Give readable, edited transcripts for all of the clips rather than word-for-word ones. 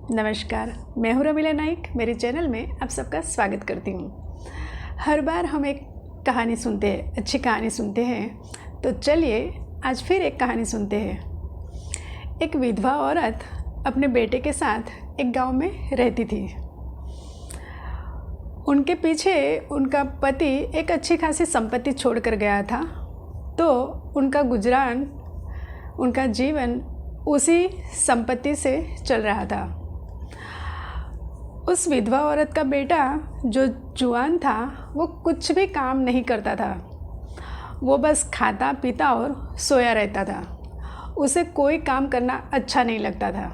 नमस्कार, मैं हूँ रमीला नाइक। मेरे चैनल में आप सबका स्वागत करती हूँ। हर बार हम एक कहानी सुनते हैं, अच्छी कहानी सुनते हैं। तो चलिए आज फिर एक कहानी सुनते हैं। एक विधवा औरत अपने बेटे के साथ एक गांव में रहती थी। उनके पीछे उनका पति एक अच्छी खासी संपत्ति छोड़कर गया था, तो उनका गुजरान, उनका जीवन उसी संपत्ति से चल रहा था। उस विधवा औरत का बेटा जो जुआन था, वो कुछ भी काम नहीं करता था। वो बस खाता पीता और सोया रहता था। उसे कोई काम करना अच्छा नहीं लगता था।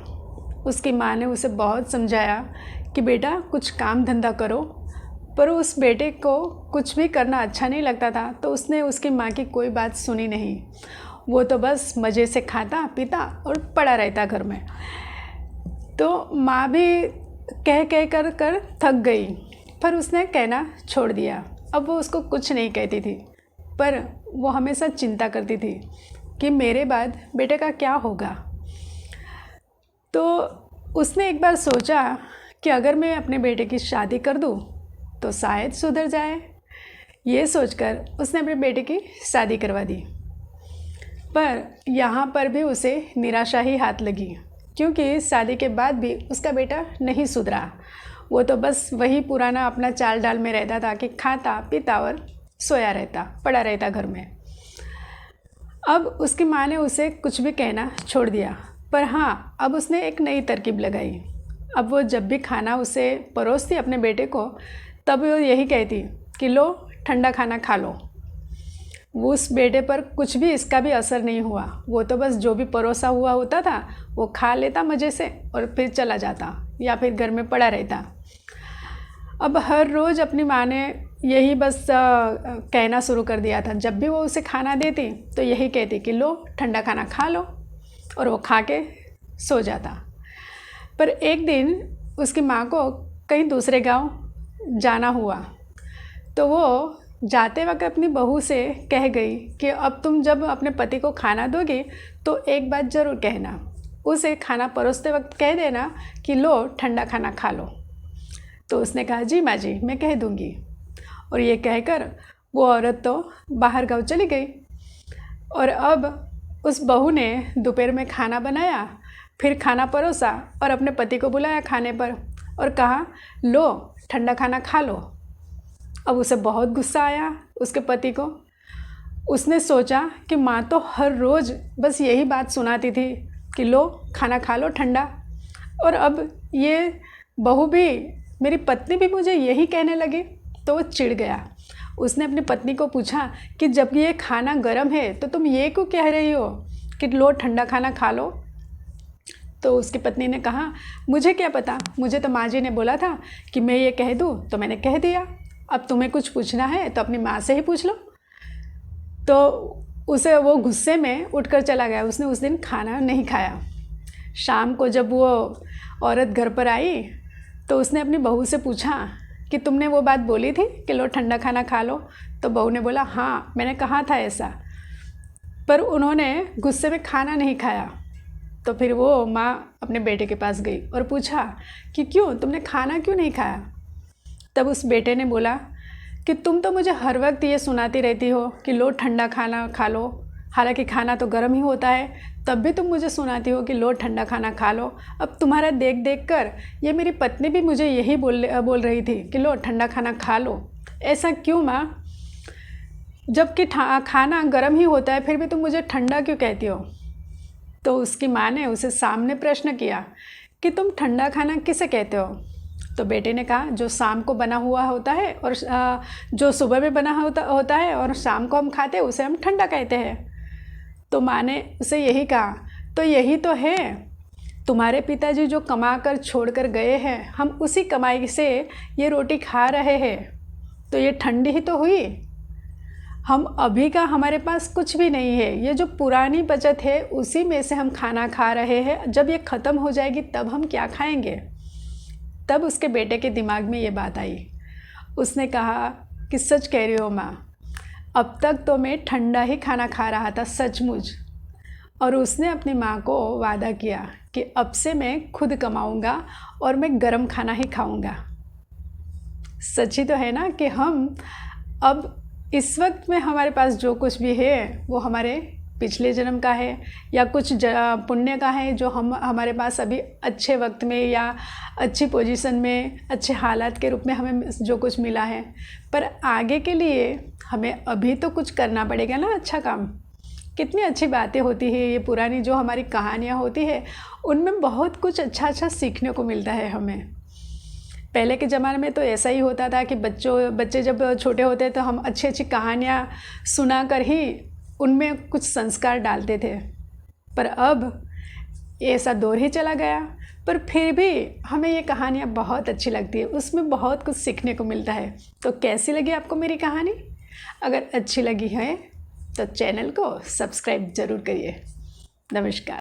उसकी माँ ने उसे बहुत समझाया कि बेटा कुछ काम धंधा करो, पर उस बेटे को कुछ भी करना अच्छा नहीं लगता था, तो उसने उसकी माँ की कोई बात सुनी नहीं। वो तो बस मज़े से खाता पीता और पड़ा रहता घर में। तो माँ भी कह कर थक गई, पर उसने कहना छोड़ दिया। अब वो उसको कुछ नहीं कहती थी, पर वो हमेशा चिंता करती थी कि मेरे बाद बेटे का क्या होगा। तो उसने एक बार सोचा कि अगर मैं अपने बेटे की शादी कर दूँ तो शायद सुधर जाए। ये सोचकर उसने अपने बेटे की शादी करवा दी। पर यहाँ पर भी उसे निराशा ही हाथ लगी, क्योंकि शादी के बाद भी उसका बेटा नहीं सुधरा। वो तो बस वही पुराना अपना चाल डाल में रहता था कि खाता पीता और सोया रहता, पड़ा रहता घर में। अब उसकी माँ ने उसे कुछ भी कहना छोड़ दिया, पर हाँ, अब उसने एक नई तरकीब लगाई। अब वो जब भी खाना उसे परोसती अपने बेटे को, तब वो यही कहती कि लो ठंडा खाना खा लो। उस बेटे पर कुछ भी इसका भी असर नहीं हुआ। वो तो बस जो भी परोसा हुआ होता था वो खा लेता मज़े से और फिर चला जाता या फिर घर में पड़ा रहता। अब हर रोज़ अपनी माँ ने यही बस कहना शुरू कर दिया था। जब भी वो उसे खाना देती तो यही कहती कि लो ठंडा खाना खा लो, और वो खा के सो जाता। पर एक दिन उसकी माँ को कहीं दूसरे गांव जाना हुआ, तो वो जाते वक्त अपनी बहू से कह गई कि अब तुम जब अपने पति को खाना दोगी तो एक बात ज़रूर कहना, उसे खाना परोसते वक्त कह देना कि लो ठंडा खाना खा लो। तो उसने कहा जी माँ जी, मैं कह दूँगी। और ये कहकर वो औरत तो बाहर गाँव चली गई। और अब उस बहू ने दोपहर में खाना बनाया, फिर खाना परोसा और अपने पति को बुलाया खाने पर और कहा लो ठंडा खाना खा लो। अब उसे बहुत गुस्सा आया उसके पति को। उसने सोचा कि माँ तो हर रोज़ बस यही बात सुनाती थी कि लो खाना खा लो ठंडा, और अब ये बहू भी, मेरी पत्नी भी मुझे यही कहने लगी। तो वो चिढ़ गया। उसने अपनी पत्नी को पूछा कि जब ये खाना गर्म है तो तुम ये क्यों कह रही हो कि लो ठंडा खाना खा लो। तो उसकी पत्नी ने कहा मुझे क्या पता, मुझे तो माँ जी ने बोला था कि मैं ये कह दूँ, तो मैंने कह दिया। अब तुम्हें कुछ पूछना है तो अपनी माँ से ही पूछ लो। तो उसे वो गुस्से में उठकर चला गया। उसने उस दिन खाना नहीं खाया। शाम को जब वो औरत घर पर आई तो उसने अपनी बहू से पूछा कि तुमने वो बात बोली थी कि लो ठंडा खाना खा लो। तो बहू ने बोला हाँ, मैंने कहा था ऐसा, पर उन्होंने गुस्से में खाना नहीं खाया। तो फिर वो माँ अपने बेटे के पास गई और पूछा कि क्यों, तुमने खाना क्यों नहीं खाया। तब उस बेटे ने बोला कि तुम तो मुझे हर वक्त ये सुनाती रहती हो कि लो ठंडा खाना खा लो, हालांकि खाना तो गर्म ही होता है, तब भी तुम मुझे सुनाती हो कि लो ठंडा खाना खा लो। अब तुम्हारा देख देख कर ये मेरी पत्नी भी मुझे यही बोल रही थी कि लो ठंडा खाना खा लो। ऐसा क्यों माँ, जबकि खाना गर्म ही होता है, फिर भी तुम मुझे ठंडा क्यों कहती हो। तो उसकी माँ ने उसे सामने प्रश्न किया कि तुम ठंडा खाना किसे कहते हो। तो बेटे ने कहा जो शाम को बना हुआ होता है और जो सुबह में बना होता है और शाम को हम खाते हैं, उसे हम ठंडा कहते हैं। तो माँ ने उसे यही कहा, तो यही तो है, तुम्हारे पिताजी जो कमा कर छोड़ कर गए हैं, हम उसी कमाई से ये रोटी खा रहे हैं, तो ये ठंडी ही तो हुई। हम अभी का हमारे पास कुछ भी नहीं है, ये जो पुरानी बचत है उसी में से हम खाना खा रहे हैं। जब ये ख़त्म हो जाएगी तब हम क्या खाएंगे। तब उसके बेटे के दिमाग में ये बात आई। उसने कहा कि सच कह रही हो माँ, अब तक तो मैं ठंडा ही खाना खा रहा था सचमुच, और उसने अपनी माँ को वादा किया कि अब से मैं खुद कमाऊँगा और मैं गरम खाना ही खाऊँगा। सच्ची तो है ना कि हम अब इस वक्त में हमारे पास जो कुछ भी है वो हमारे पिछले जन्म का है या कुछ पुण्य का है, जो हम हमारे पास अभी अच्छे वक्त में या अच्छी पोजीशन में अच्छे हालात के रूप में हमें जो कुछ मिला है। पर आगे के लिए हमें अभी तो कुछ करना पड़ेगा ना अच्छा काम। कितनी अच्छी बातें होती है, ये पुरानी जो हमारी कहानियाँ होती है उनमें बहुत कुछ अच्छा अच्छा सीखने को मिलता है हमें। पहले के ज़माने में तो ऐसा ही होता था कि बच्चे जब छोटे होते तो हम अच्छी अच्छी कहानियाँ सुना कर ही उनमें कुछ संस्कार डालते थे। पर अब ऐसा दौर ही चला गया, पर फिर भी हमें ये कहानियाँ बहुत अच्छी लगती है, उसमें बहुत कुछ सीखने को मिलता है। तो कैसी लगी आपको मेरी कहानी? अगर अच्छी लगी है तो चैनल को सब्सक्राइब ज़रूर करिए। नमस्कार।